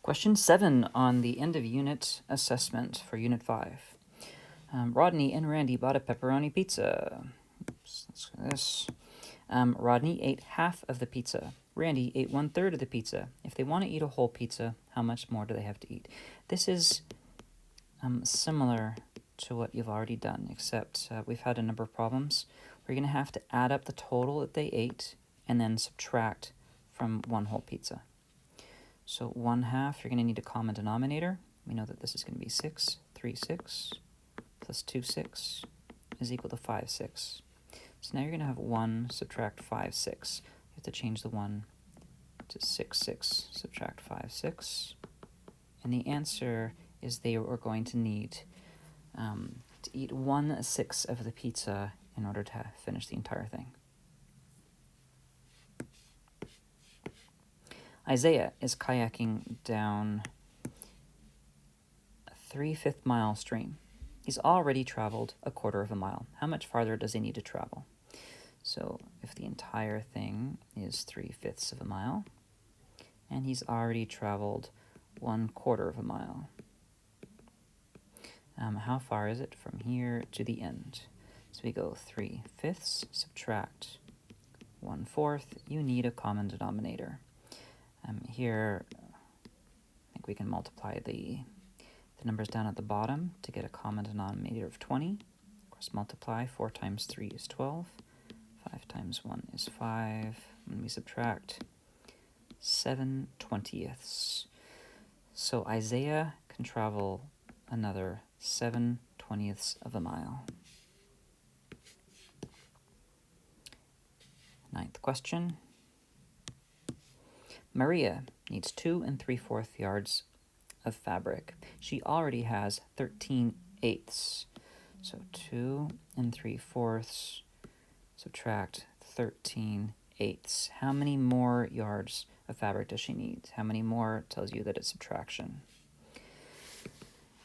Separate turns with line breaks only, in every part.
Question 7 on the end of unit assessment for Unit 5. Rodney and Randy bought a pepperoni pizza. Oops, let's do this. Rodney ate half of the pizza. Randy ate 1/3 of the pizza. If they want to eat a whole pizza, how much more do they have to eat? This is similar to what you've already done, except we've had a number of problems. We're going to have to add up the total that they ate and then subtract from one whole pizza. So 1/2, you're going to need a common denominator. We know that this is going to be 6, 3, 6, plus 2, 6 is equal to 5, 6. So now you're going to have 1 subtract 5, 6. You have to change the 1 to 6, 6, subtract 5, 6. And the answer is they are going to need to eat 1/6 of the pizza in order to finish the entire thing. Isaiah is kayaking down a 3/5 mile stream. He's already traveled a 1/4 of a mile. How much farther does he need to travel? So if the entire thing is 3/5 of a mile, and he's already traveled 1/4 of a mile, how far is it from here to the end? So we go 3/5 subtract 1/4. You need a common denominator. Here, I think we can multiply the numbers down at the bottom to get a common denominator of 20. Of course, multiply. 4 times 3 is 12. 5 times 1 is 5. And we subtract 7/20. So Isaiah can travel another 7/20 of a mile. 9th question. Maria needs 2 3/4 yards of fabric. She already has 13/8. So 2 3/4 subtract 13/8. How many more yards of fabric does she need? How many more tells you that it's subtraction?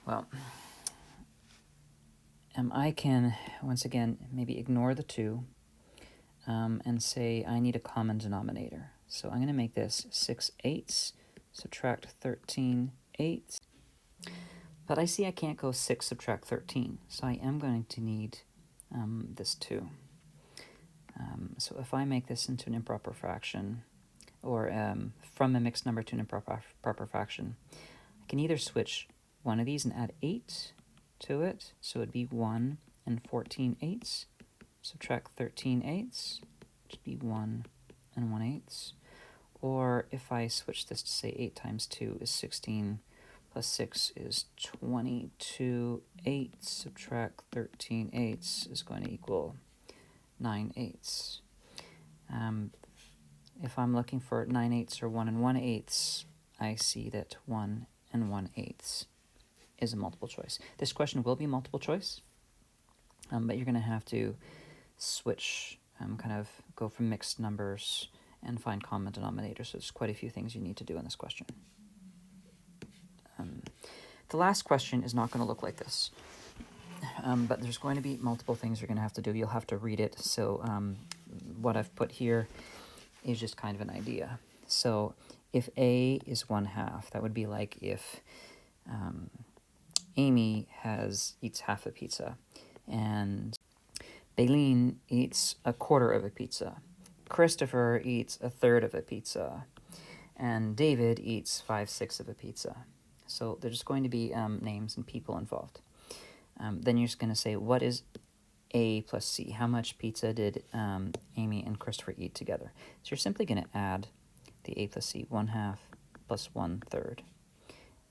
Well, I can, once again, maybe ignore the 2 and say I need a common denominator. So I'm going to make this 6/8, subtract 13/8. But I see I can't go 6 subtract 13, so I am going to need this 2. So if I make this into an improper fraction, or from a mixed number to an improper fraction, I can either switch one of these and add 8 to it, so it'd be 1 14/8, subtract 13/8, which would be 1 1/8. Or if I switch this to say 8 times 2 is 16, plus 6 is 22/8, subtract 13/8 is going to equal 9/8. If I'm looking for 9/8 or 1 1/8, I see that 1 1/8 is a multiple choice. This question will be multiple choice, but you're going to have to switch, kind of go from mixed numbers and find common denominators. So there's quite a few things you need to do in this question. The last question is not going to look like this, but there's going to be multiple things you're going to have to do. You'll have to read it. So what I've put here is just kind of an idea. So if A is 1/2, that would be like if Amy eats half a pizza, and Baleen eats a 1/4 of a pizza. Christopher eats 1/3 of a pizza, and David eats 5/6 of a pizza. So there's going to be names and people involved. Then you're just going to say, what is A plus C? How much pizza did Amy and Christopher eat together? So you're simply going to add the A plus C, 1/2 plus 1/3.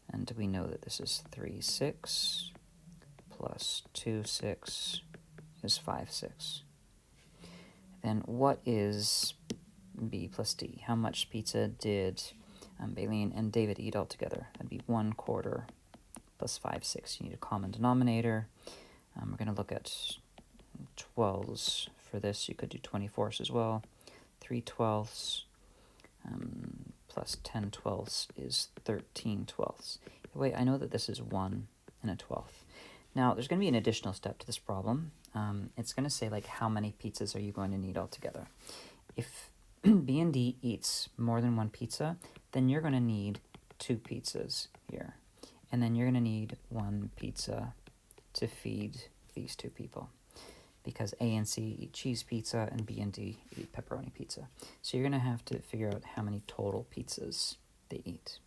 And we know that this is 3/6 plus 2/6 is 5/6. Then what is B plus D? How much pizza did Baleen and David eat all together? That'd be 1/4 plus 5/6. You need a common denominator. We're going to look at 12s for this. You could do 24ths as well. 3/12 plus 10/12 is 13/12. Wait, I know that this is 1 1/12. Now, there's going to be an additional step to this problem. It's going to say, like, how many pizzas are you going to need altogether? If B and D eats more than one pizza, then you're going to need 2 pizzas here. And then you're going to need 1 pizza to feed these 2 people, because A and C eat cheese pizza and B and D eat pepperoni pizza. So you're going to have to figure out how many total pizzas they eat.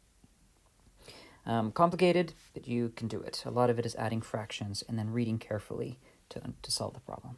Complicated, but you can do it. A lot of it is adding fractions and then reading carefully to solve the problem.